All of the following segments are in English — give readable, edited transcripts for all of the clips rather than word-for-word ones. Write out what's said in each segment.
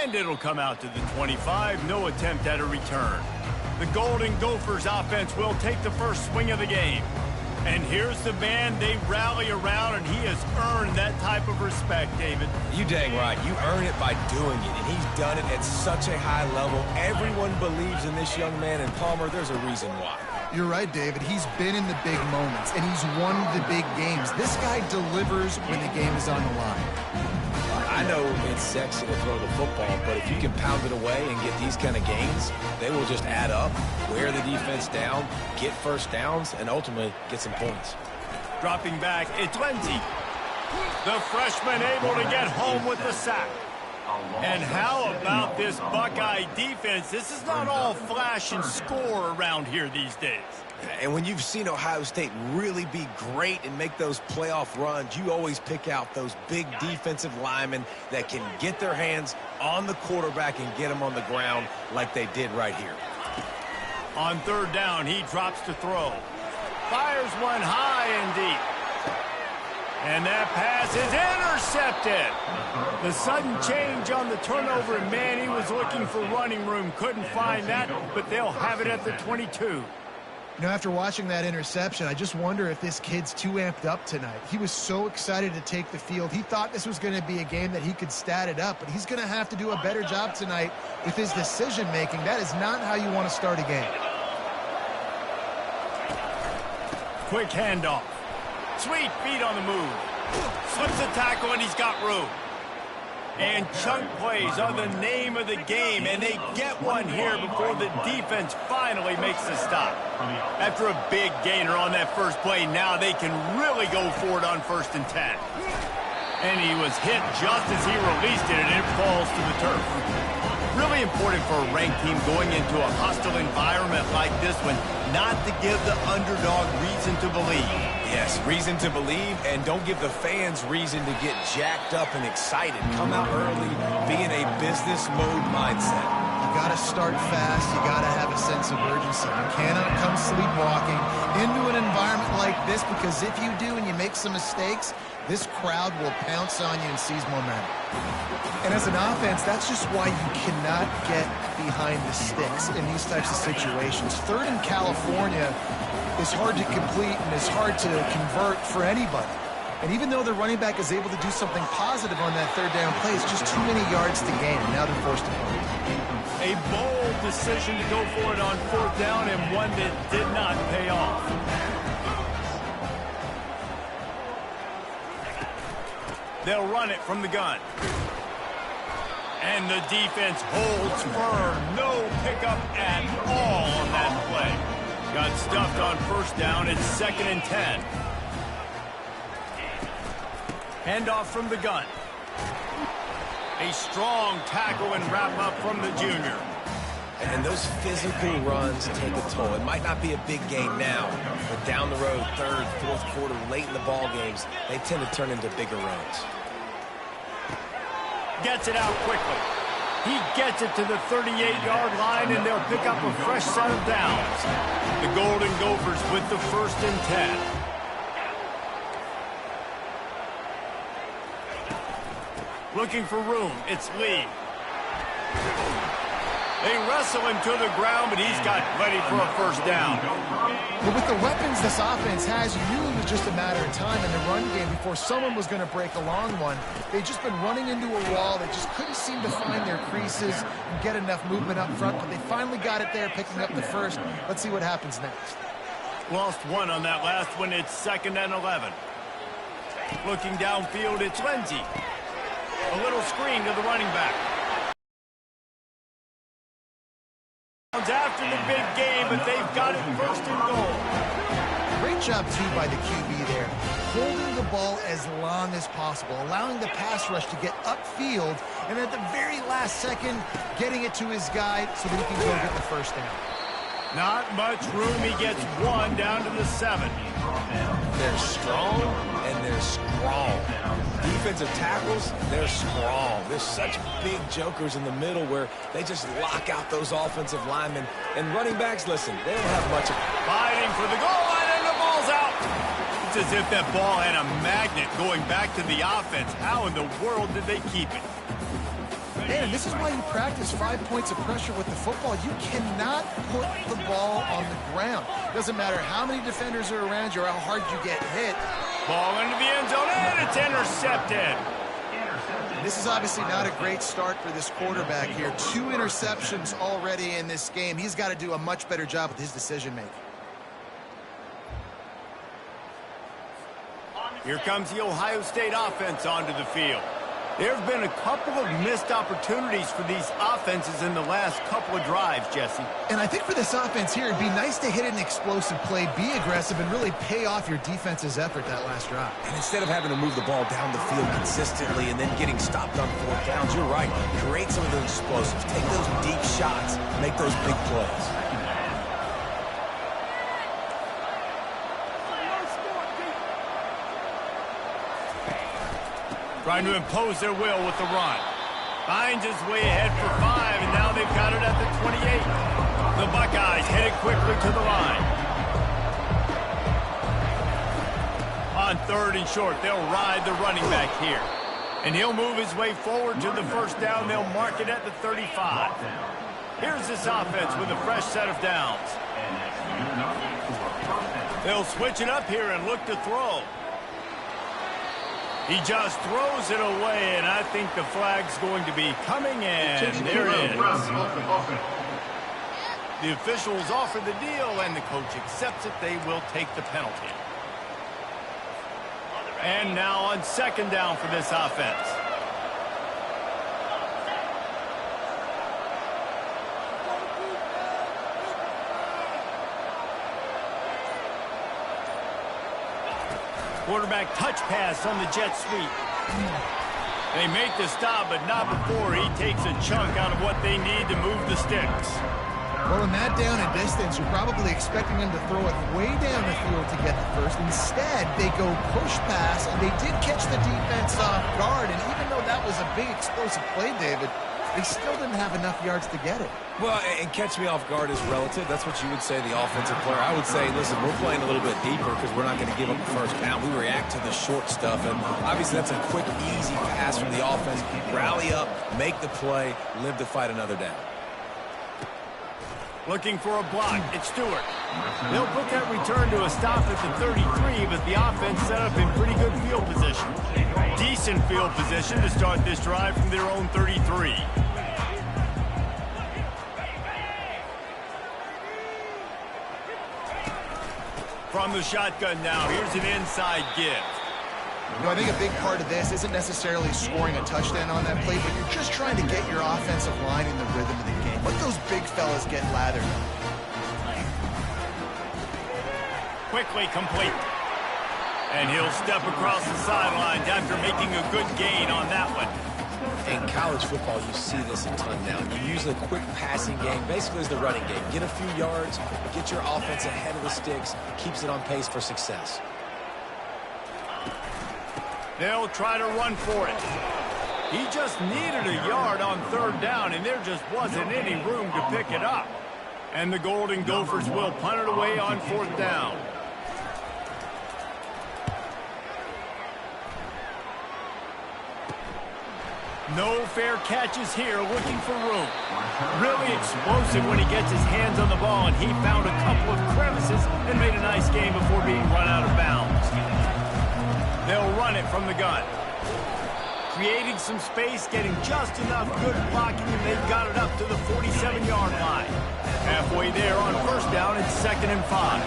And it'll come out to the 25. No attempt at a return. The Golden Gophers offense will take the first swing of the game. And here's the man they rally around, and he has earned that type of respect, David. You dang right. You earn it by doing it, and he's done it at such a high level. Everyone believes in this young man, and Palmer, there's a reason why. You're right, David. He's been in the big moments, and he's won the big games. This guy delivers when the game is on the line. I know it's sexy to throw the football, but if you can pound it away and get these kind of gains, they will just add up, wear the defense down, get first downs, and ultimately get some points. Dropping back, it's Lindsey. The freshman able to get home with the sack. And how about this Buckeye defense? This is not all flash and score around here these days. And when you've seen Ohio State really be great and make those playoff runs, you always pick out those big defensive linemen that can get their hands on the quarterback and get them on the ground like they did right here. On third down, he drops to throw. Fires one high and deep. And that pass is intercepted. The sudden change on the turnover, and man, he was looking for running room. Couldn't find that, but they'll have it at the 22. You know, after watching that interception, I just wonder if this kid's too amped up tonight. He was so excited to take the field. He thought this was going to be a game that he could stat it up, but he's going to have to do a better job tonight with his decision-making. That is not how you want to start a game. Quick handoff. Sweet feet on the move. Slips a tackle, and he's got room. And chunk plays are the name of the game, and they get one here before the defense finally makes the stop. After a big gainer on that first play, now they can really go for it on 1st and 10. And he was hit just as he released it, and it falls to the turf. Really important for a ranked team going into a hostile environment like this one, not to give the underdog reason to believe. Yes, reason to believe, and don't give the fans reason to get jacked up and excited. Come out early, be in a business mode mindset. You got to start fast. You got to have a sense of urgency. You cannot come sleepwalking into an environment like this, because if you do and you make some mistakes, this crowd will pounce on you and seize momentum. And as an offense, that's just why you cannot get behind the sticks in these types of situations. 3rd in California is hard to complete and is hard to convert for anybody. And even though the running back is able to do something positive on that 3rd down play, it's just too many yards to gain. And now they're forced to punt. A bold decision to go for it on 4th down, and one that did not pay off. They'll run it from the gun. And the defense holds firm. No pickup at all on that play. Got stuffed on 1st down. It's 2nd and 10. Handoff from the gun. A strong tackle and wrap up from the junior. And those physical runs take a toll. It might not be a big game now, but down the road, 3rd, 4th quarter, late in the ball games, they tend to turn into bigger runs. Gets it out quickly. He gets it to the 38-yard line, and they'll pick up a fresh set of downs. The Golden Gophers with the 1st and 10. Looking for room. It's Lee. They wrestle him to the ground, but he's got plenty for a 1st down. But with the weapons this offense has, you knew it was just a matter of time in the run game before someone was going to break a long one. They'd just been running into a wall. They just couldn't seem to find their creases and get enough movement up front, but they finally got it there, picking up the 1st. Let's see what happens next. Lost one on that last one. It's 2nd and 11. Looking downfield, it's Lindsey. A little screen to the running back. After the big game, but they've got it 1st and goal. Great job, too, by the QB there. Holding the ball as long as possible, allowing the pass rush to get upfield, and at the very last second, getting it to his guy so that he can go get the 1st down. Not much room. He gets one down to the 7. They're strong, and they're strong. Defensive tackles, they're strong. There's such big jokers in the middle where they just lock out those offensive linemen. And running backs, listen, they don't have much of... Fighting for the goal line, and the ball's out. It's as if that ball had a magnet going back to the offense. How in the world did they keep it? Man, and this is why you practice 5 points of pressure with the football. You cannot put the ball on the ground. Doesn't matter how many defenders are around you or how hard you get hit. Ball into the end zone, and it's intercepted. This is obviously not a great start for this quarterback here. 2 interceptions already in this game. He's got to do a much better job with his decision-making. Here comes the Ohio State offense onto the field. There have been a couple of missed opportunities for these offenses in the last couple of drives, Jesse. And I think for this offense here, it'd be nice to hit an explosive play, be aggressive, and really pay off your defense's effort that last drive. And instead of having to move the ball down the field consistently and then getting stopped on 4th downs, you're right. Create some of those explosives. Take those deep shots. Make those big plays. Trying to impose their will with the run. Finds his way ahead for 5, and now they've got it at the 28. The Buckeyes headed quickly to the line. On 3rd and short, they'll ride the running back here. And he'll move his way forward to the 1st down. They'll mark it at the 35. Here's this offense with a fresh set of downs. They'll switch it up here and look to throw. He just throws it away, and I think the flag's going to be coming, and there it is. The officials offer the deal, and the coach accepts it. They will take the penalty. And now on 2nd down for this offense. Quarterback touch pass on the jet sweep. They make the stop, but not before he takes a chunk out of what they need to move the sticks. Well, in that down and distance, you're probably expecting them to throw it way down the field to get the first. Instead, they go push pass, and they did catch the defense off guard. And even though that was a big explosive play, David, they still didn't have enough yards to get it. Well, and catch me off guard is relative. That's what you would say, the offensive player. I would say, listen, we're playing a little bit deeper because we're not going to give up the 1st down. We react to the short stuff, and obviously that's a quick, easy pass from the offense. Rally up, make the play, live to fight another down. Looking for a block. It's Stewart. They'll put that return to a stop at the 33, but the offense set up in pretty good field position. Decent field position to start this drive from their own 33. From the shotgun now, here's an inside give. You know, I think a big part of this isn't necessarily scoring a touchdown on that play, but you're just trying to get your offensive line in the rhythm of the game. Let those big fellas get lathered. Quickly complete. And he'll step across the sidelines after making a good gain on that one. In college football, you see this a ton now. You use a quick passing game, basically as the running game. Get a few yards, get your offense ahead of the sticks, keeps it on pace for success. They'll try to run for it. He just needed a yard on 3rd down, and there just wasn't any room to pick it up. And the Golden Gophers will punt it away on 4th down. No fair catches here, looking for room. Really explosive when he gets his hands on the ball, and he found a couple of crevices and made a nice game before being run out of bounds. They'll run it from the gun. Creating some space, getting just enough good blocking, and they've got it up to the 47-yard line. Halfway there on 1st down, it's 2nd and 5.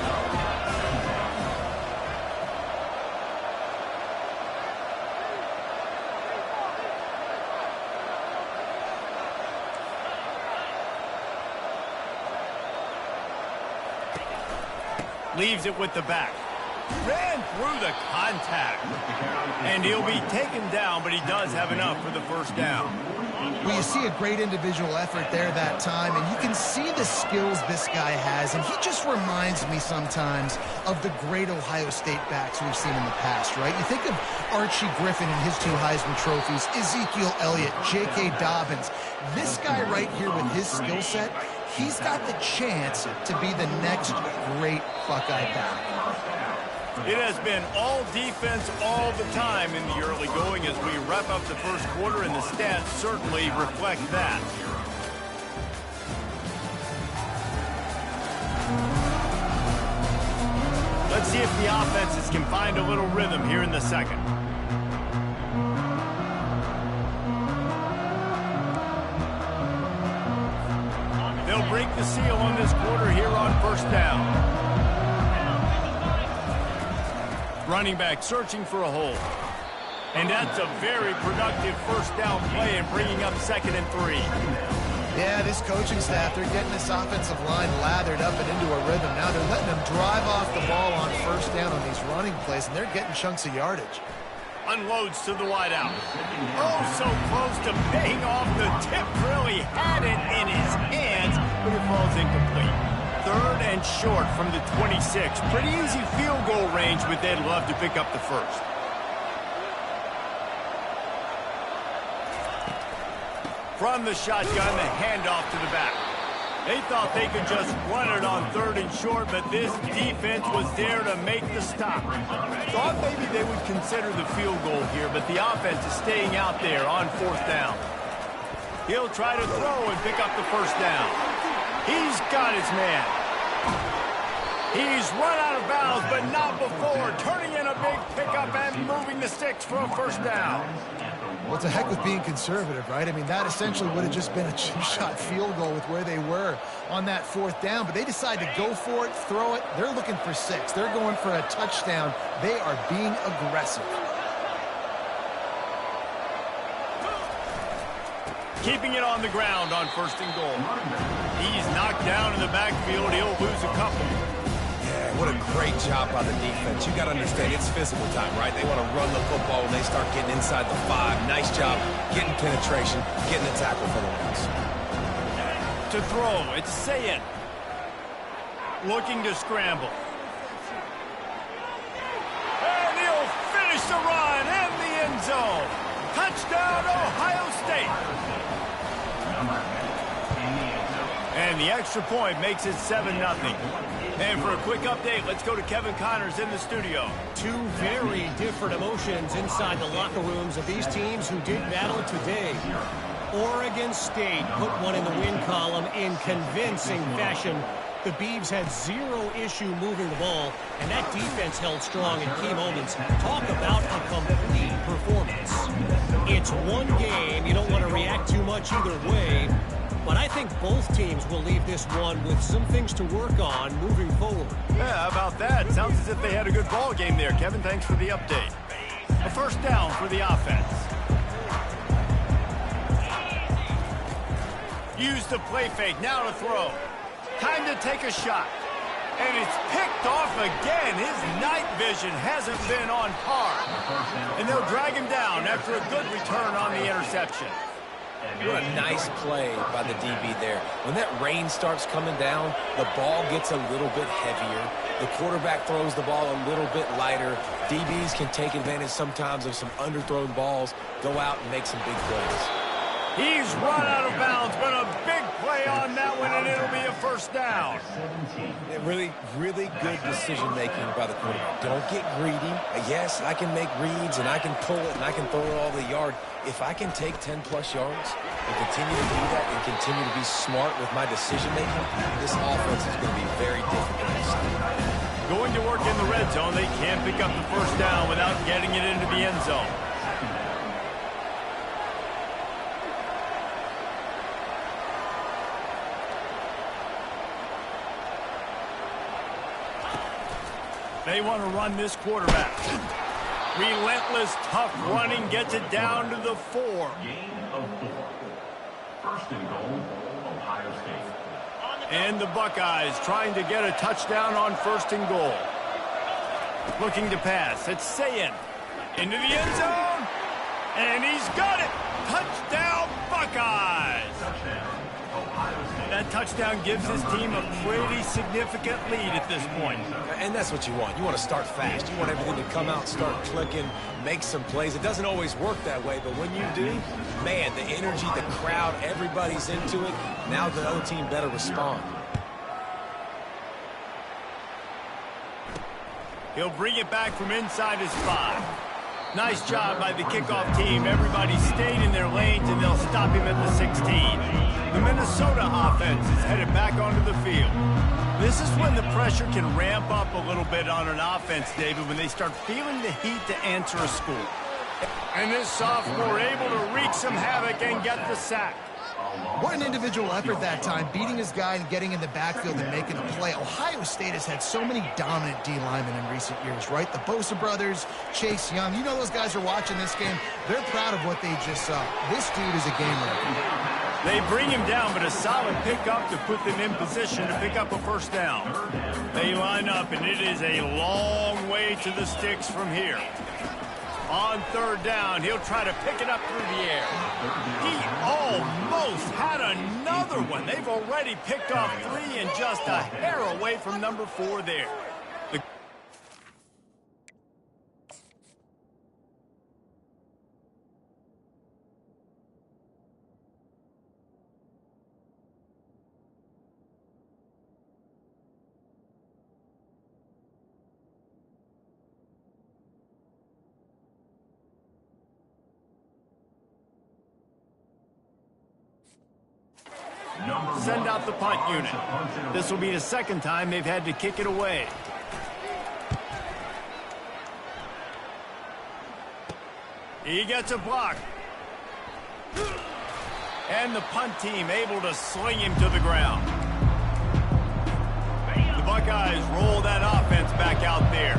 Leaves it with the back. Ran through the contact. And he'll be taken down, but he does have enough for the 1st down. Well, you see a great individual effort there that time, and you can see the skills this guy has, and he just reminds me sometimes of the great Ohio State backs we've seen in the past, right? You think of Archie Griffin and his 2 Heisman trophies, Ezekiel Elliott, J.K. Dobbins. This guy right here with his skill set, he's got the chance to be the next great Buckeye back. It has been all defense all the time in the early going as we wrap up the first quarter, and the stats certainly reflect that. Let's see if the offenses can find a little rhythm here in the second. They'll break the seal on this quarter here on first down. Running back searching for a hole. And that's a very productive first down play and bringing up 2nd and 3. Yeah, this coaching staff, they're getting this offensive line lathered up and into a rhythm. Now they're letting them drive off the ball on first down on these running plays, and they're getting chunks of yardage. Unloads to the wideout. Oh, so close to paying off. The tip really had it in his hands, but it falls incomplete. 3rd and short from the 26. Pretty easy field goal range, but they'd love to pick up the first. From the shotgun, the handoff to the back. They thought they could just run it on 3rd and short, but this defense was there to make the stop. Thought maybe they would consider the field goal here, but the offense is staying out there on 4th down. He'll try to throw and pick up the first down. He's got his man. He's run out of bounds, but not before turning in a big pickup and moving the sticks for a first down. Well, it's a heck with being conservative, right? I mean, that essentially would have just been a two-shot field goal with where they were on that 4th down, but they decide to go for it, throw it. They're looking for 6. They're going for a touchdown. They are being aggressive. Keeping it on the ground on 1st and goal. He's knocked down in the backfield. He'll lose a couple. What a great job by the defense. You got to understand, it's physical time, right? They want to run the football when they start getting inside the 5. Nice job getting penetration, getting the tackle for the loss. To throw, it's Sayin. Looking to scramble. And he'll finish the run in the end zone. Touchdown, Ohio State. And the extra point makes it 7-0. And for a quick update, let's go to Kevin Connors in the studio. Two very different emotions inside the locker rooms of these teams who did battle today. Oregon State put one in the win column in convincing fashion. The Beavs had 0 issue moving the ball, and that defense held strong in key moments. Talk about a complete performance. It's one game. You don't want to react too much either way. But I think both teams will leave this one with some things to work on moving forward. Yeah, how about that? Sounds as if they had a good ball game there. Kevin, thanks for the update. A first down for the offense. Use the play fake, now to throw. Time to take a shot. And it's picked off again. His night vision hasn't been on par. And they'll drag him down after a good return on the interception. What a nice play by the DB there. When that rain starts coming down, the ball gets a little bit heavier. The quarterback throws the ball a little bit lighter. DBs can take advantage sometimes of some underthrown balls, go out and make some big plays. He's run out of bounds, but a big play on that one, and it'll be a first down. Really, really good decision-making by the quarterback. Don't get greedy. Yes, I can make reads, and I can pull it, and I can throw it all the yard. If I can take 10-plus yards and continue to do that and continue to be smart with my decision-making, this offense is going to be very difficult to stop. Going to work in the red zone, they can't pick up the first down without getting it into the end zone. They want to run this quarterback. Relentless, tough running gets it down to the 4. Gain of 4. 1st and goal, Ohio State. And the Buckeyes trying to get a touchdown on 1st and goal. Looking to pass. It's Sayin. Into the end zone. And he's got it. Touchdown, Buckeyes. Touchdown, Ohio State. That touchdown gives his team a pretty significant lead at this point. And that's what you want. You want to start fast. You want everything to come out, start clicking, make some plays. It doesn't always work that way, but when you do, man, the energy, the crowd, everybody's into it. Now the other team better respond. He'll bring it back from inside his 5. Nice job by the kickoff team. Everybody stayed in their lanes, and they'll stop him at the 16. The Minnesota offense is headed back onto the field. This is when the pressure can ramp up a little bit on an offense, David, when they start feeling the heat to answer a score. And this sophomore able to wreak some havoc and get the sack. What an individual effort that time, beating his guy and getting in the backfield and making a play. Ohio State has had so many dominant D linemen in recent years, right? The Bosa brothers, Chase Young. You know those guys are watching this game. They're proud of what they just saw. This dude is a game record. They bring him down, but a solid pickup to put them in position to pick up a first down. They line up, and it is a long way to the sticks from here. On third down, he'll try to pick it up through the air. He almost had another one. They've already picked off 3 and just a hair away from number 4 there. Send out the punt unit. This will be the second time they've had to kick it away. He gets a block. And the punt team able to sling him to the ground. The Buckeyes roll that offense back out there.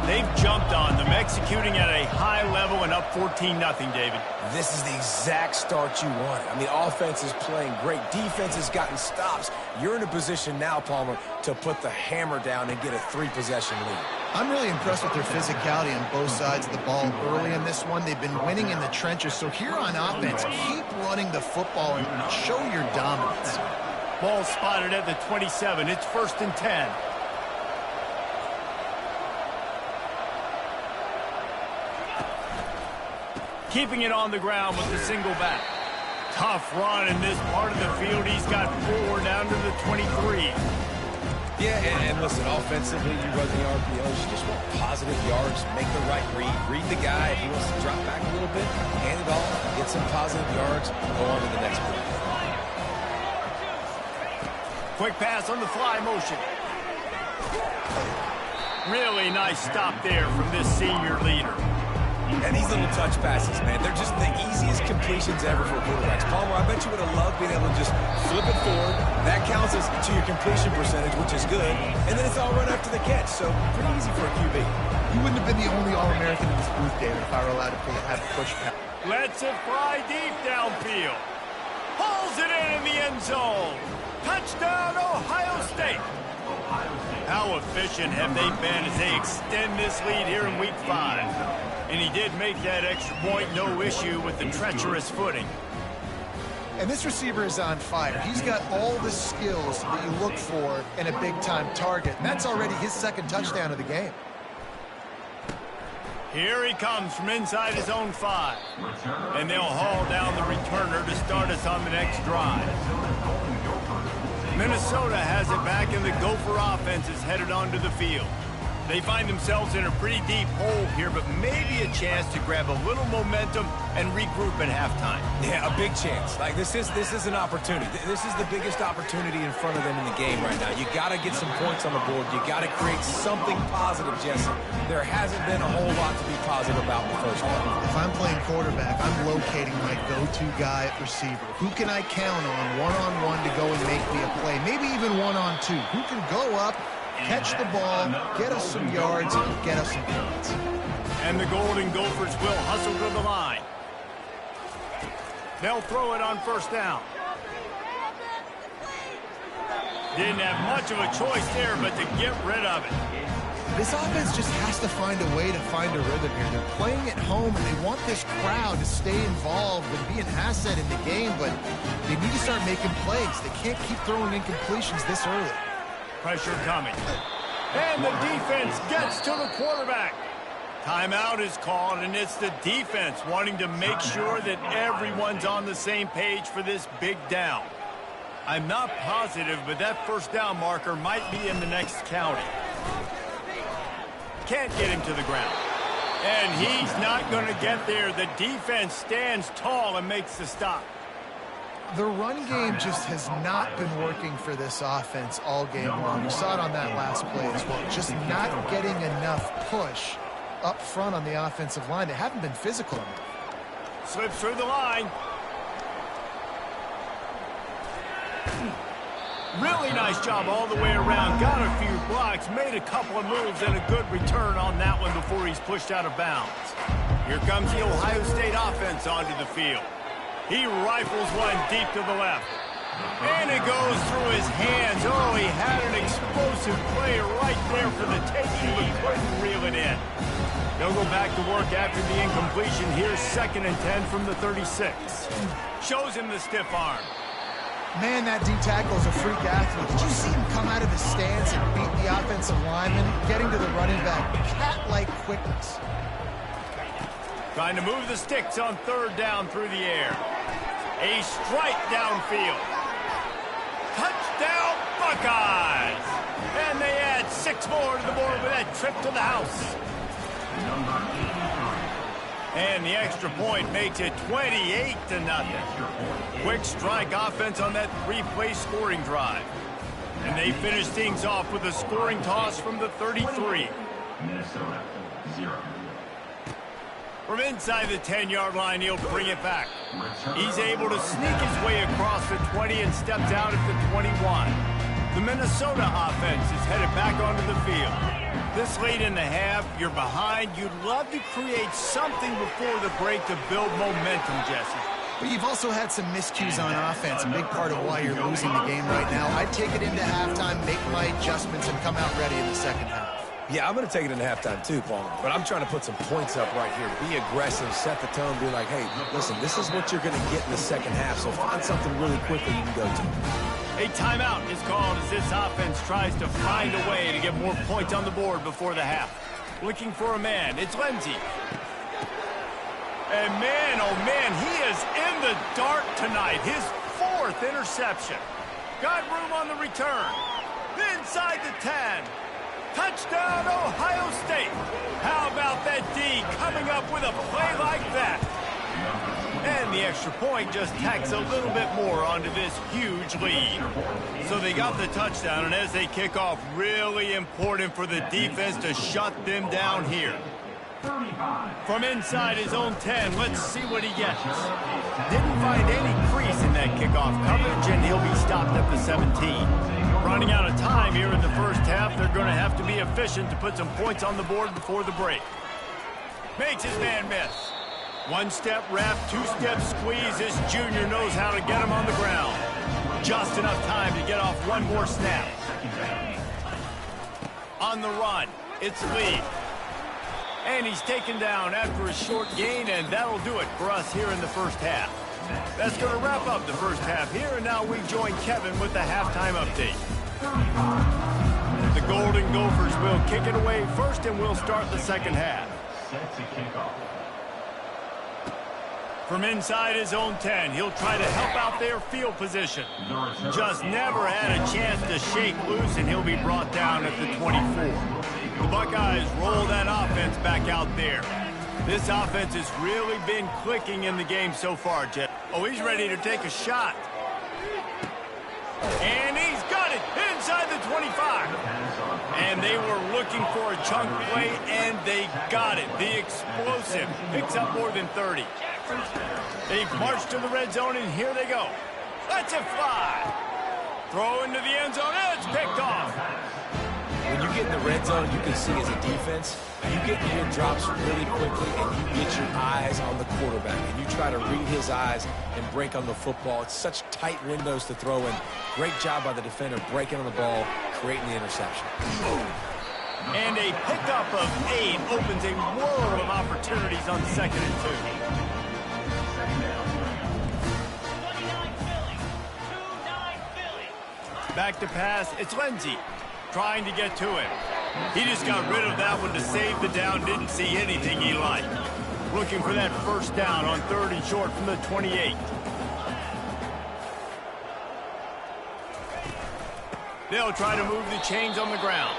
They've jumped on them, executing at a high level and up 14-0, David. This is the exact start you want. I mean, offense is playing great. Defense has gotten stops. You're in a position now, Palmer, to put the hammer down and get a 3-possession lead. I'm really impressed with their physicality on both sides of the ball early in this one. They've been winning in the trenches. So here on offense, keep running the football and show your dominance. Ball spotted at the 27. It's 1st and 10. Keeping it on the ground with the single back. Tough run in this part of the field. He's got 4 down to the 23. Yeah, and listen, offensively, you run the RPOs. You just want positive yards, make the right read the guy. If he wants to drop back a little bit, hand it off, get some positive yards, go on to the next play. Quick pass on the fly motion. Really nice stop there from this senior leader. And these little touch passes, man, they're just the easiest completions ever for quarterbacks. Palmer, I bet you would have loved being able to just flip it forward. That counts as to your completion percentage, which is good. And then it's all run after the catch, so pretty easy for a QB. You wouldn't have been the only All-American in this booth, David, if I were allowed to have a push pass. Lets it fly deep downfield. Pulls it in the end zone. Touchdown, Ohio State. How efficient have they been as they extend this lead here in Week 5? And he did make that extra point, no issue with the treacherous footing. And this receiver is on fire. He's got all the skills that you look for in a big-time target. And that's already his 2nd touchdown of the game. Here he comes from inside his own 5. And they'll haul down the returner to start us on the next drive. Minnesota has it back, and the Gopher offense is headed onto the field. They find themselves in a pretty deep hole here, but maybe a chance to grab a little momentum and regroup at halftime. Yeah, a big chance. Like, this is an opportunity. This is the biggest opportunity in front of them in the game right now. You got to get some points on the board. You got to create something positive, Jesse. There hasn't been a whole lot to be positive about in the first half. If I'm playing quarterback, I'm locating my go-to guy at receiver. Who can I count on one-on-one to go and make me a play? Maybe even one-on-two. Who can go up, catch the ball, get us some yards, and get us some points. And the Golden Gophers will hustle to the line. They'll throw it on 1st down. Didn't have much of a choice there, but to get rid of it. This offense just has to find a way to find a rhythm here. They're playing at home, and they want this crowd to stay involved and be an asset in the game, but they need to start making plays. They can't keep throwing incompletions this early. Pressure coming. And the defense gets to the quarterback. Timeout is called, and it's the defense wanting to make sure that everyone's on the same page for this big down. I'm not positive, but that 1st down marker might be in the next county. Can't get him to the ground. And he's not going to get there. The defense stands tall and makes the stop. The run game just has not been working for this offense all game long. You saw it on that last play as well. Just not getting enough push up front on the offensive line. They haven't been physical enough. Slips through the line. Really nice job all the way around. Got a few blocks, made a couple of moves, and a good return on that one before he's pushed out of bounds. Here comes the Ohio State offense onto the field. He rifles one deep to the left. And it goes through his hands. Oh, he had an explosive play right there for the taking, but couldn't reel it in. They'll go back to work after the incompletion. Here's 2nd and 10 from the 36. Shows him the stiff arm. Man, that D tackle is a freak athlete. Did you see him come out of his stance and beat the offensive lineman, getting to the running back? Cat-like quickness. Trying to move the sticks on 3rd down through the air. A strike downfield. Touchdown, Buckeyes! And they add 6 more to the board with that trip to the house. And the extra point makes it 28-0. Quick strike offense on that 3-play scoring drive. And they finish things off with a scoring toss from the 33. Minnesota, 0. From inside the 10-yard line, he'll bring it back. He's able to sneak his way across the 20 and steps out at the 21. The Minnesota offense is headed back onto the field. This late in the half, you're behind. You'd love to create something before the break to build momentum, Jesse. But you've also had some miscues on offense, a big part of why you're losing the game right now. I'd take it into halftime, make my adjustments, and come out ready in the second half. Yeah, I'm going to take it into halftime too, Paul. But I'm trying to put some points up right here. Be aggressive, set the tone, be like, hey, listen, this is what you're going to get in the second half, so find something really quickly you can go to. A timeout is called as this offense tries to find a way to get more points on the board before the half. Looking for a man. It's Lindsey. And man, oh man, he is in the dark tonight. His 4th interception. Got room on the return. Inside the 10. Touchdown, Ohio State. How about that D coming up with a play like that? And the extra point just tacks a little bit more onto this huge lead. So they got the touchdown, and as they kick off, really important for the defense to shut them down here. From inside his own 10, let's see what he gets. Didn't find any crease in that kickoff coverage, and he'll be stopped at the 17. Running out of time here in the first half, they're going to have to be efficient to put some points on the board before the break. Makes his man miss. 1-step wrap, 2-step squeeze. This junior knows how to get him on the ground. Just enough time to get off one more snap. On the run, it's Lee. And he's taken down after a short gain, and that'll do it for us here in the first half. That's going to wrap up the first half here, and now we join Kevin with the halftime update. The Golden Gophers will kick it away first, and we'll start the second half. Set to kick off. From inside his own 10, he'll try to help out their field position. Just never had a chance to shake loose, and he'll be brought down at the 24. The Buckeyes roll that offense back out there. This offense has really been clicking in the game so far, Jeff. Oh, he's ready to take a shot. And he's got it inside the 25. And they were looking for a chunk play, and they got it. The explosive picks up more than 30. They've marched to the red zone, and here they go. Let's it fly. Throw into the end zone. It's picked off. When you get in the red zone, you can see as a defense, you get your drops really quickly and you get your eyes on the quarterback. And you try to read his eyes and break on the football. It's such tight windows to throw in. Great job by the defender breaking on the ball, creating the interception. And a pickup of 8 opens a world of opportunities on 2nd and 2. Back to pass, it's Lindsey. Trying to get to him. He just got rid of that one to save the down. Didn't see anything he liked. Looking for that first down on 3rd and short from the 28. They'll try to move the chains on the ground.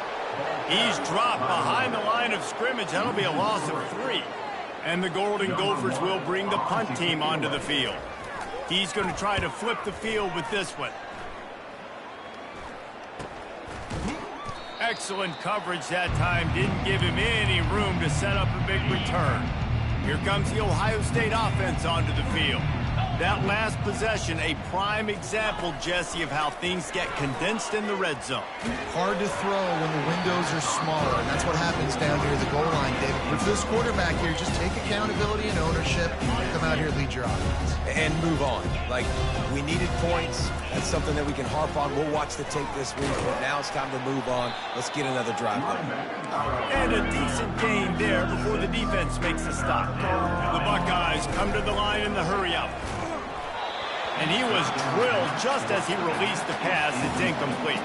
He's dropped behind the line of scrimmage. That'll be a loss of 3. And the Golden Gophers will bring the punt team onto the field. He's going to try to flip the field with this one. Excellent coverage that time. Didn't give him any room to set up a big return. Here comes the Ohio State offense onto the field. That last possession, a prime example, Jesse, of how things get condensed in the red zone. Hard to throw when the windows are smaller, and that's what happens down here at the goal line, David. But for this quarterback here, just take accountability and ownership. Come out here, lead your offense. And move on. Like, we needed points. That's something that we can harp on. We'll watch the tape this week, but now it's time to move on. Let's get another drive going. And a decent gain there before the defense makes a stop. The Buckeyes come to the line in the hurry-up. And he was drilled just as he released the pass. It's incomplete.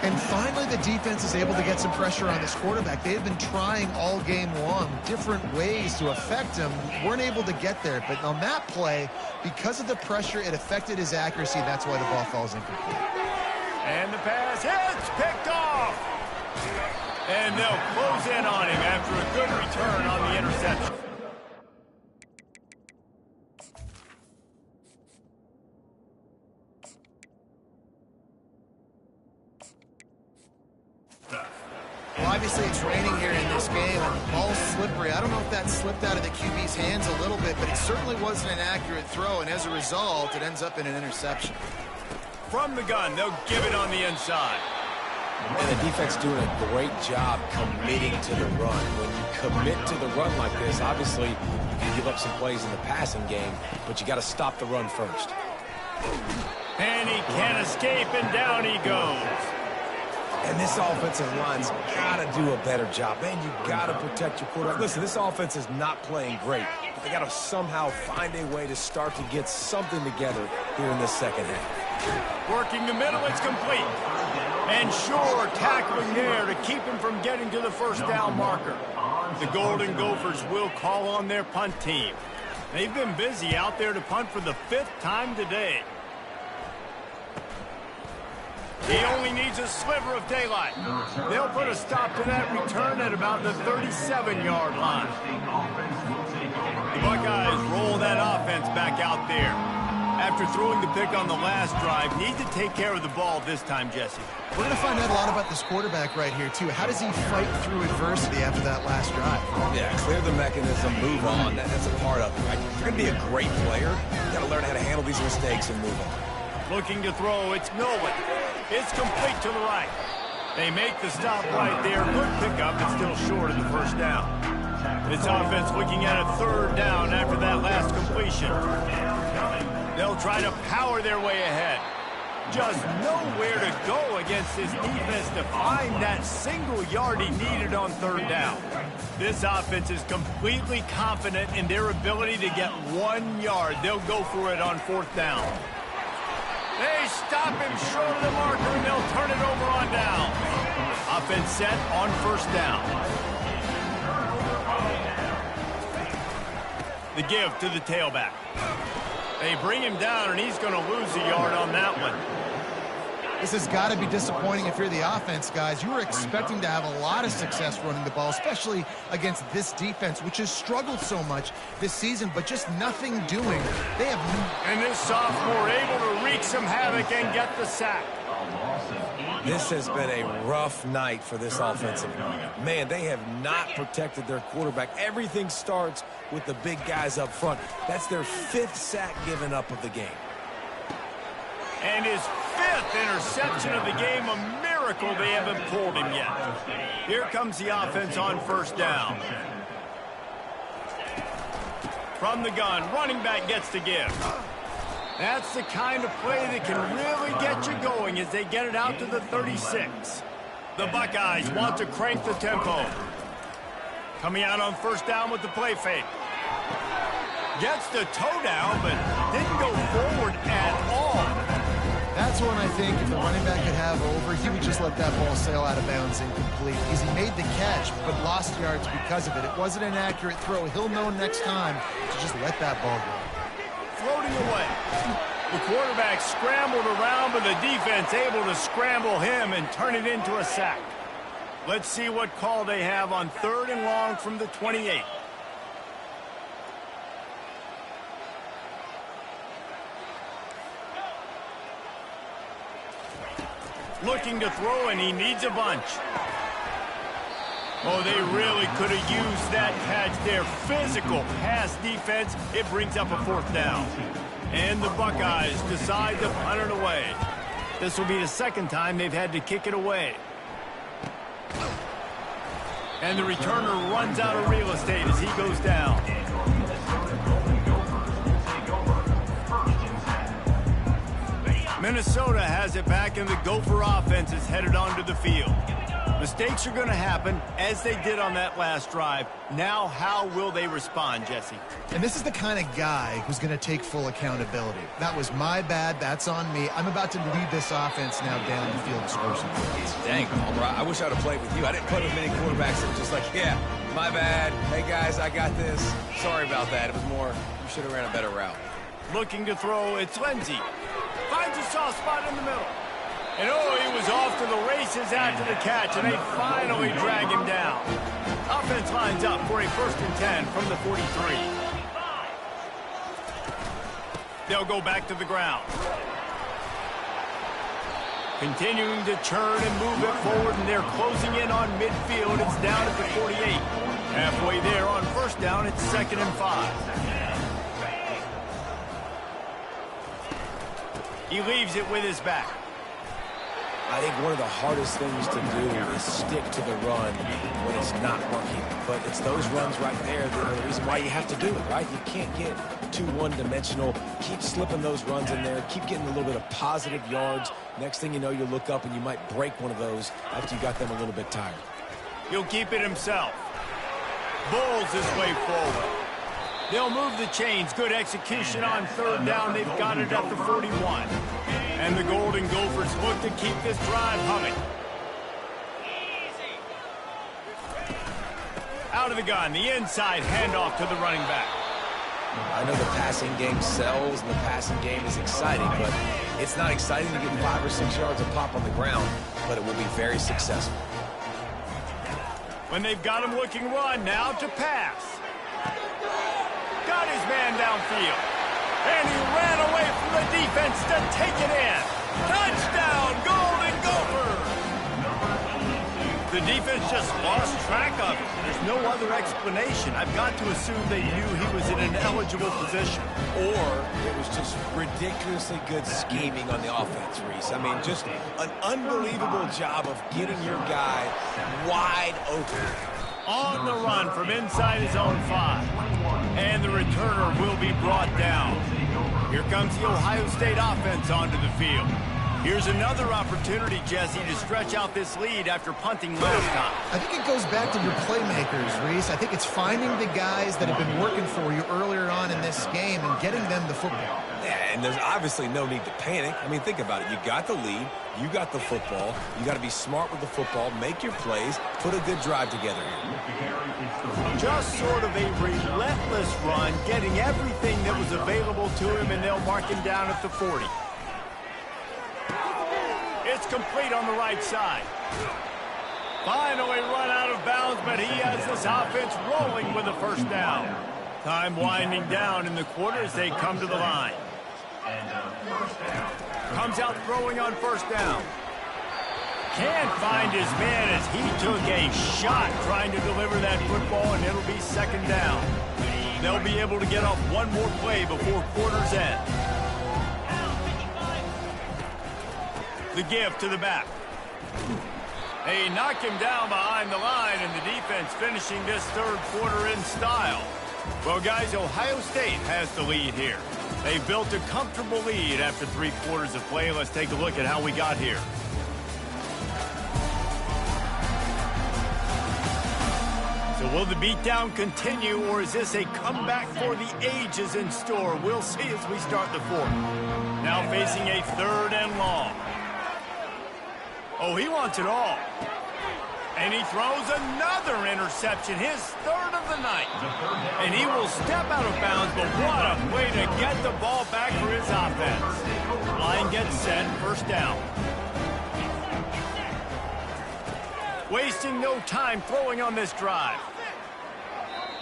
And finally, the defense is able to get some pressure on this quarterback. They've been trying all game long different ways to affect him. Weren't able to get there. But on that play, because of the pressure, it affected his accuracy. That's why the ball falls incomplete. And the pass hits, picked off. And they'll close in on him after a good return on the interception. Well, obviously it's raining here in this game, and the ball's slippery. I don't know if that slipped out of the QB's hands a little bit, but it certainly wasn't an accurate throw, and as a result, it ends up in an interception. From the gun, they'll give it on the inside. And the defense doing a great job committing to the run. When you commit to the run like this, obviously you can give up some plays in the passing game, but you got to stop the run first. And he can't escape, and down he goes. And this offensive line's got to do a better job. Man, you got to protect your quarterback. Listen, this offense is not playing great, but they got to somehow find a way to start to get something together here in this second half. Working the middle, it's complete. And sure, tackling there to keep him from getting to the first down marker. The Golden Gophers will call on their punt team. They've been busy out there to punt for the 5th time today. He only needs a sliver of daylight. They'll put a stop to that return at about the 37-yard line. The Buckeyes roll that offense back out there. After throwing the pick on the last drive, need to take care of the ball this time, Jesse. We're going to find out a lot about this quarterback right here, too. How does he fight through adversity after that last drive? Yeah, clear the mechanism, move on. That's a part of it, right? If you're going to be a great player, you got to learn how to handle these mistakes and move on. Looking to throw, it's Nolan. It's complete to the right. They make the stop right there. Good pickup, but still short of the first down. This offense looking at a 3rd down after that last completion. They'll try to power their way ahead. Just nowhere to go against this defense to find that single yard he needed on 3rd down. This offense is completely confident in their ability to get 1 yard. They'll go for it on 4th down. They stop him short of the marker, and they'll turn it over on down. Offense set on 1st down. The give to the tailback. They bring him down, and he's going to lose a yard on that one. This has got to be disappointing if you're the offense, guys. You were expecting to have a lot of success running the ball, especially against this defense, which has struggled so much this season, but just nothing doing. They have... And this sophomore able to wreak some havoc and get the sack. This has been a rough night for this offensive line. Man, they have not protected their quarterback. Everything starts with the big guys up front. That's their 5th sack given up of the game. And his 5th interception of the game, a miracle they haven't pulled him yet. Here comes the offense on 1st down. From the gun, running back gets to give. That's the kind of play that can really get you going as they get it out to the 36. The Buckeyes want to crank the tempo. Coming out on 1st down with the play fake. Gets the toe down, but didn't go forward at all. That's one I think if the running back could have over, he would just let that ball sail out of bounds incomplete. Because he made the catch, but lost yards because of it. It wasn't an accurate throw. He'll know next time to just let that ball go. Floating away. The quarterback scrambled around, but the defense able to scramble him and turn it into a sack. Let's see what call they have on 3rd and long from the 28. Looking to throw, and he needs a bunch. Oh, they really could have used that catch there. Physical pass defense. It brings up a 4th down. And the Buckeyes decide to punt it away. This will be the 2nd time they've had to kick it away. And the returner runs out of real estate as he goes down. Minnesota has it back, and the Gopher offense is headed onto the field. Mistakes are going to happen, as they did on that last drive. Now, how will they respond, Jesse? And this is the kind of guy who's going to take full accountability. That was my bad. That's on me. I'm about to lead this offense now down the field and score some points. Dang, Palmer, I wish I would have played with you. I didn't play with many quarterbacks that were just like, yeah, my bad. Hey, guys, I got this. Sorry about that. It was more, you should have ran a better route. Looking to throw, it's Lindsey. Finds a soft spot in the middle. And oh, he was off to the races after the catch, and they finally drag him down. Offense lines up for a 1st and 10 from the 43. They'll go back to the ground. Continuing to churn and move it forward, and they're closing in on midfield. It's down at the 48. Halfway there on 1st down, it's 2nd and 5. He leaves it with his back. I think one of the hardest things to do is stick to the run when it's not working. But it's those runs right there that are the reason why you have to do it, right? You can't get too one-dimensional. Keep slipping those runs in there. Keep getting a little bit of positive yards. Next thing you know, you look up and you might break one of those after you got them a little bit tired. He'll keep it himself. Bowls his way forward. They'll move the chains. Good execution on 3rd down. They've got it at the 41. And the Golden Gophers look to keep this drive humming. Out of the gun, the inside handoff to the running back. I know the passing game sells and the passing game is exciting, but it's not exciting to get 5 or 6 yards of pop on the ground, but it will be very successful. When they've got him looking run, now to pass. Got his man downfield. And he ran away from the defense to take it in. Touchdown, Golden Gophers! The defense just lost track of it. There's no other explanation. I've got to assume they knew he was in an eligible position. Or it was just ridiculously good scheming on the offense, Reese. I mean, just an unbelievable job of getting your guy wide open. On the run from inside his own 5. And the returner will be brought down. Here comes the Ohio State offense onto the field. Here's another opportunity, Jesse, to stretch out this lead after punting last time. I think it goes back to your playmakers, Reese. I think it's finding the guys that have been working for you earlier on in this game and getting them the football. Yeah, and there's obviously no need to panic. I mean, think about it. You got the lead. You got the football. You got to be smart with the football, make your plays, put a good drive together here. Just sort of a relentless run, getting everything that was available to him, and they'll mark him down at the 40. It's complete on the right side. Finally run out of bounds, but he has this offense rolling with a 1st down. Time winding down in the quarter as they come to the line. Comes out throwing on 1st down. Can't find his man as he took a shot trying to deliver that football, and it'll be 2nd down. They'll be able to get off one more play before quarter's end. The give to the back. They knock him down behind the line, and the defense finishing this 3rd quarter in style. Well, guys, Ohio State has the lead here. They built a comfortable lead after 3 quarters of play. Let's take a look at how we got here. So will the beatdown continue, or is this a comeback for the ages in store? We'll see as we start the 4th. Now facing a 3rd and long. Oh, he wants it all. And he throws another interception, his 3rd of the night. And he will step out of bounds, but what a way to get the ball back for his offense. Line gets set, 1st down. Wasting no time throwing on this drive.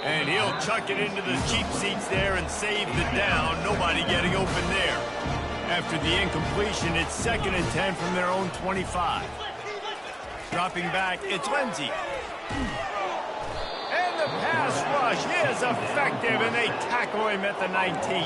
And he'll chuck it into the cheap seats there and save the down. Nobody getting open there. After the incompletion, it's 2nd and 10 from their own 25. Dropping back, it's Lindsey. And the pass rush is effective, and they tackle him at the 19.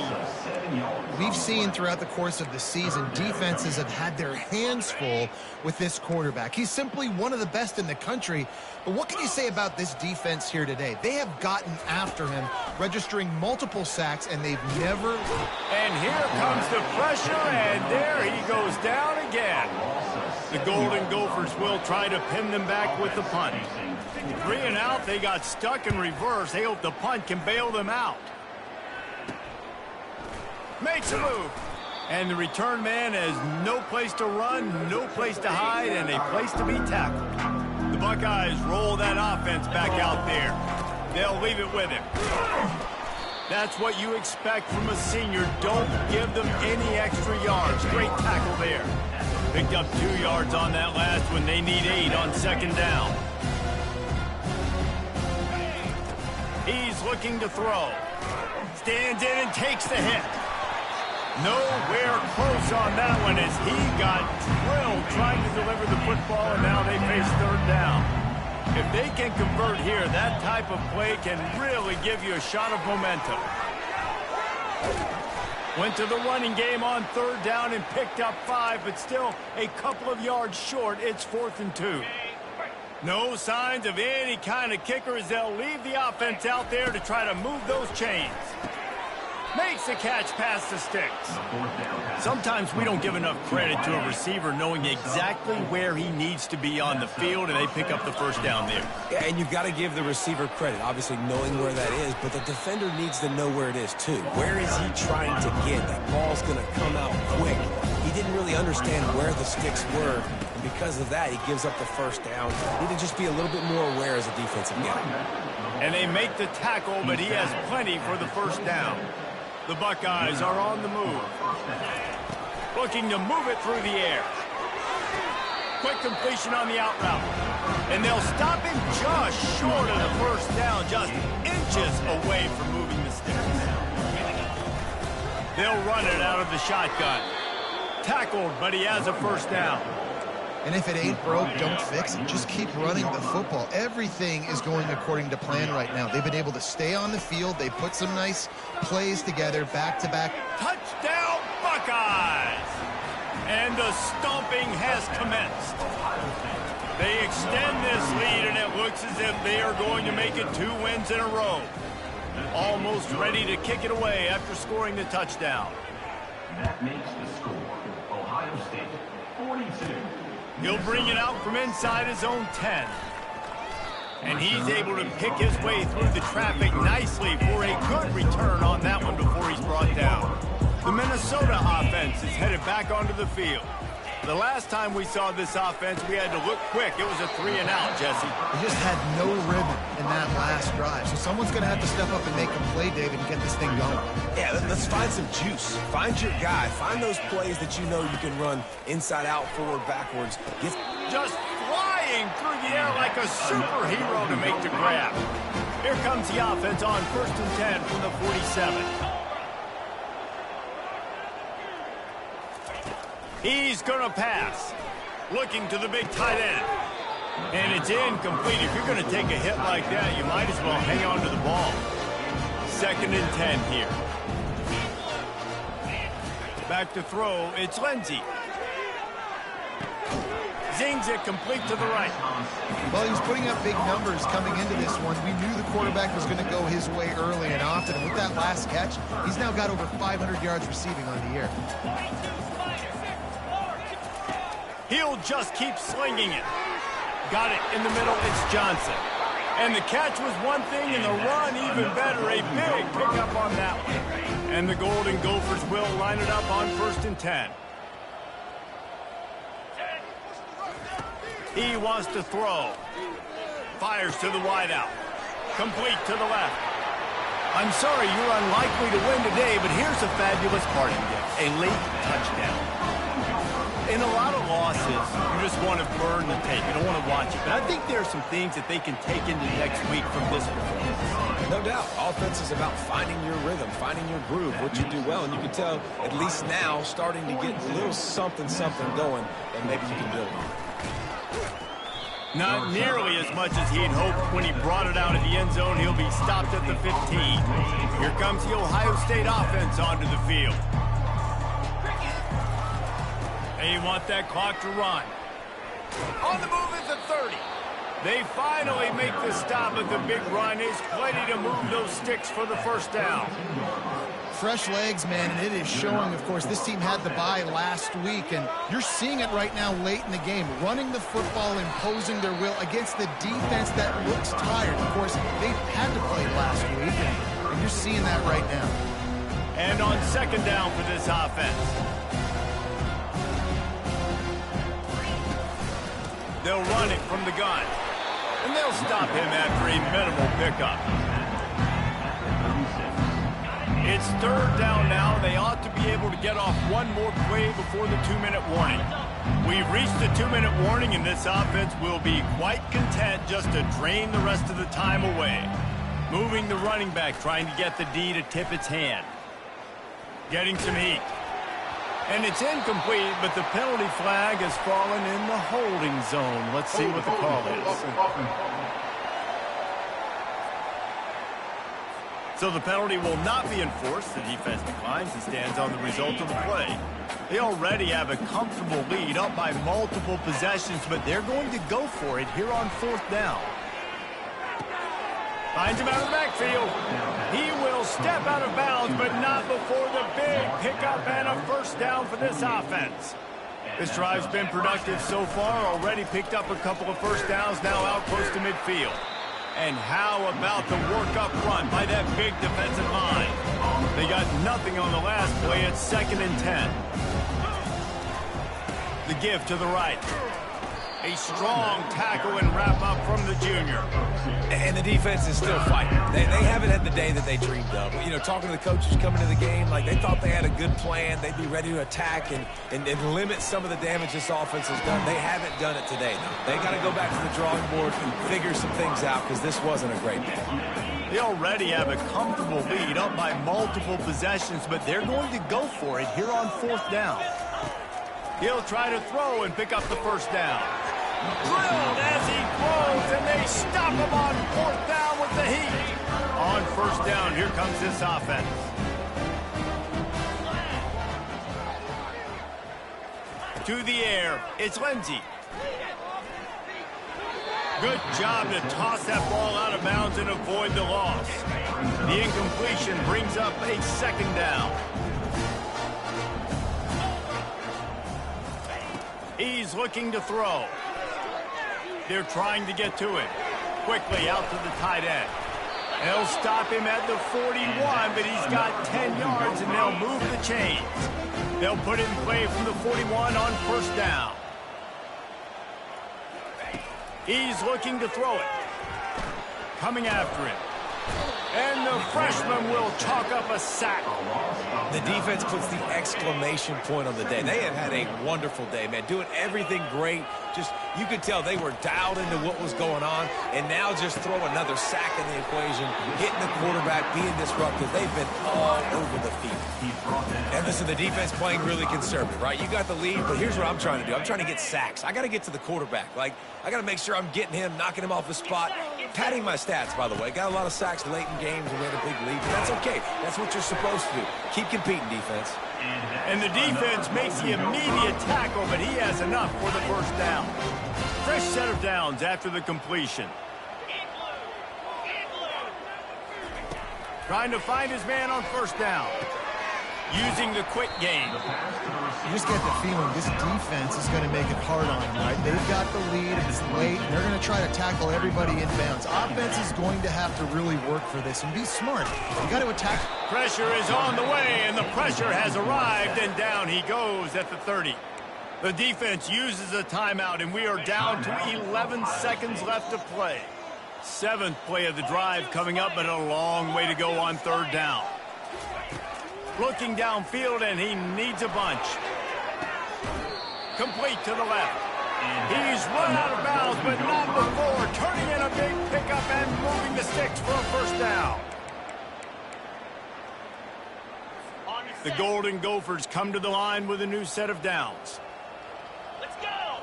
We've seen throughout the course of the season, defenses have had their hands full with this quarterback. He's simply one of the best in the country. But what can you say about this defense here today? They have gotten after him, registering multiple sacks, and they've never... And here comes the pressure, and there he goes down again. The Golden Gophers will try to pin them back with the punt. 3 and out, they got stuck in reverse. They hope the punt can bail them out. Makes a move. And the return man has no place to run, no place to hide, and a place to be tackled. The Buckeyes roll that offense back out there. They'll leave it with him. That's what you expect from a senior. Don't give them any extra yards. Great tackle there. Picked up 2 yards on that last one. They need 8 on 2nd down. He's looking to throw. Stands in and takes the hit. Nowhere close on that one as he got drilled trying to deliver the football, and now they face 3rd down. If they can convert here, that type of play can really give you a shot of momentum. Went to the running game on 3rd down and picked up 5, but still a couple of yards short. It's 4th and 2. No signs of any kind of kicker as they'll leave the offense out there to try to move those chains. Makes the catch past the sticks. Sometimes we don't give enough credit to a receiver knowing exactly where he needs to be on the field, and they pick up the 1st down there. Yeah, and you've got to give the receiver credit, obviously knowing where that is, but the defender needs to know where it is too. Where is he trying to get? That ball's going to come out quick. He didn't really understand where the sticks were, and because of that, he gives up the 1st down. Need to just be a little bit more aware as a defensive guy. And they make the tackle, but he has plenty for the 1st down. The Buckeyes are on the move. Looking to move it through the air. Quick completion on the out route. And they'll stop him just short of the 1st down, just inches away from moving the sticks. They'll run it out of the shotgun. Tackled, but he has a 1st down. And if it ain't broke, don't fix it. Just keep running the football. Everything is going according to plan right now. They've been able to stay on the field. They put some nice plays together, back-to-back. Touchdown, Buckeyes! And the stomping has commenced. They extend this lead, and it looks as if they are going to make it 2 wins in a row. Almost ready to kick it away after scoring the touchdown. That makes the score Ohio State 42. He'll bring it out from inside his own 10. And he's able to pick his way through the traffic nicely for a good return on that one before he's brought down. The Minnesota offense is headed back onto the field. The last time we saw this offense, we had to look quick. It was a 3 and out, Jesse. They just had no rhythm in that last drive. So someone's going to have to step up and make a play, David, and get this thing going. Yeah, let's find some juice. Find your guy. Find those plays that you know you can run inside out, forward, backwards. Just flying through the air like a superhero to make the grab. Here comes the offense on 1st and 10 from the 47. He's going to pass. Looking to the big tight end. And it's incomplete. If you're going to take a hit like that, you might as well hang on to the ball. 2nd and 10 here. Back to throw. It's Lindsey. Zings it complete to the right. Well, he was putting up big numbers coming into this one. We knew the quarterback was going to go his way early and often. And with that last catch, he's now got over 500 yards receiving on the year. He'll just keep slinging it. Got it in the middle. It's Johnson. And the catch was one thing, and the run even better. A big pickup on that one. And the Golden Gophers will line it up on 1st and 10. He wants to throw. Fires to the wideout. Complete to the left. I'm sorry, you're unlikely to win today, but here's a fabulous parting gift. A late touchdown. in a lot of losses, you just want to burn the tape. You don't want to watch it. But I think there are some things that they can take into next week from this performance. No doubt. Offense is about finding your rhythm, finding your groove, what you do well. And you can tell, at least now, starting to get a little something going that maybe you can build on. Not nearly as much as he'd hoped when he brought it out of the end zone. He'll be stopped at the 15. Here comes the Ohio State offense onto the field. They want that clock to run. On the move is the 30. They finally make the stop at the big run. Is plenty to move those sticks for the first down. Fresh legs, man, and it is showing. Of course, this team had the bye last week, and you're seeing it right now late in the game. Running the football, imposing their will against the defense that looks tired. Of course, they had to play last week, and you're seeing that right now. And on second down for this offense. They'll run it from the gun. And they'll stop him after a minimal pickup. It's third down now. They ought to be able to get off one more play before the 2-minute warning. We've reached the 2-minute warning, and this offense will be quite content just to drain the rest of the time away. Moving the running back, trying to get the D to tip its hand. Getting some heat. And it's incomplete, but the penalty flag has fallen in the holding zone. Let's see what the call is. So the penalty will not be enforced. The defense declines and stands on the result of the play. They already have a comfortable lead, up by multiple possessions, but they're going to go for it here on fourth down. Finds him out of the backfield. He will step out of bounds, but not before the big pickup and a first down for this offense. This drive's been productive so far. Already picked up a couple of first downs, now out close to midfield. And how about the work-up run by that big defensive line? They got nothing on the last play. It's 2nd and 10. The give to the right. A strong tackle and wrap-up from the junior. And the defense is still fighting. They haven't had the day that they dreamed of. You know, talking to the coaches coming to the game, like they thought they had a good plan. They'd be ready to attack and limit some of the damage this offense has done. They haven't done it today, though. They got to go back to the drawing board and figure some things out because this wasn't a great day. They already have a comfortable lead, up by multiple possessions, but they're going to go for it here on fourth down. He'll try to throw and pick up the first down. Drilled as he throws, and they stop him on fourth down with the heat. On first down, here comes this offense. To the air, it's Lindsey. Good job to toss that ball out of bounds and avoid the loss. The incompletion brings up a second down. He's looking to throw. They're trying to get to it. Quickly out to the tight end. They'll stop him at the 41, but he's got 10 yards, and they'll move the chains. They'll put it in play from the 41 on first down. He's looking to throw it. Coming after him. And the freshman will chalk up a sack. The defense puts the exclamation point on the day. They have had a wonderful day, man. Doing everything great. Just, you could tell they were dialed into what was going on. And now just throw another sack in the equation. Hitting the quarterback, being disruptive. They've been all over the field. And listen, the defense playing really conservative, right? You got the lead, but here's what I'm trying to do. I'm trying to get sacks. I got to get to the quarterback. Like, I got to make sure I'm getting him, knocking him off the spot. Padding my stats, by the way. Got a lot of sacks late in games and we had a big lead, but that's okay. That's what you're supposed to do. Keep competing, defense. And the defense makes the immediate tackle, but he has enough for the first down. Fresh set of downs after the completion. Trying to find his man on first down. Using the quick game. You just get the feeling this defense is going to make it hard on them, right? They've got the lead, it's late, and they're going to try to tackle everybody inbounds. Offense is going to have to really work for this and be smart. You got to attack. Pressure is on the way, and the pressure has arrived, and down he goes at the 30. The defense uses a timeout, and we are down to 11 seconds left to play. 7th play of the drive coming up, but a long way to go on third down. Looking downfield, and he needs a bunch. complete to the left. He's run out of bounds, but not before turning in a big pickup and moving the sticks for a first down. The Golden Gophers come to the line with a new set of downs. Let's go!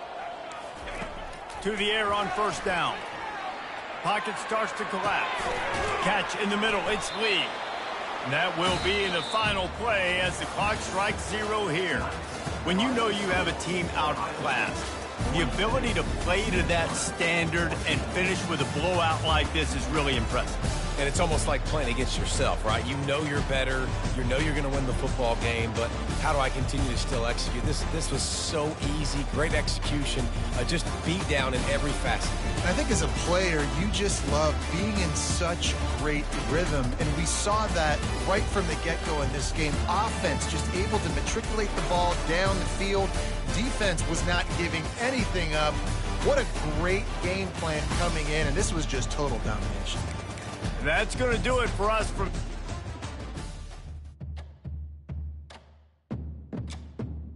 To the air on first down. Pocket starts to collapse. Catch in the middle, it's Lee. And that will be in the final play as the clock strikes 0 here. When you know you have a team outclassed, the ability to play to that standard and finish with a blowout like this is really impressive. And it's almost like playing against yourself, right? You know you're better. You know you're going to win the football game, but how do I continue to still execute? This was so easy. Great execution. Just beat down in every facet. I think as a player, you just love being in such great rhythm, and we saw that right from the get-go in this game. Offense just able to matriculate the ball down the field. Defense was not giving anything up. What a great game plan coming in, and this was just total domination. That's going to do it for us from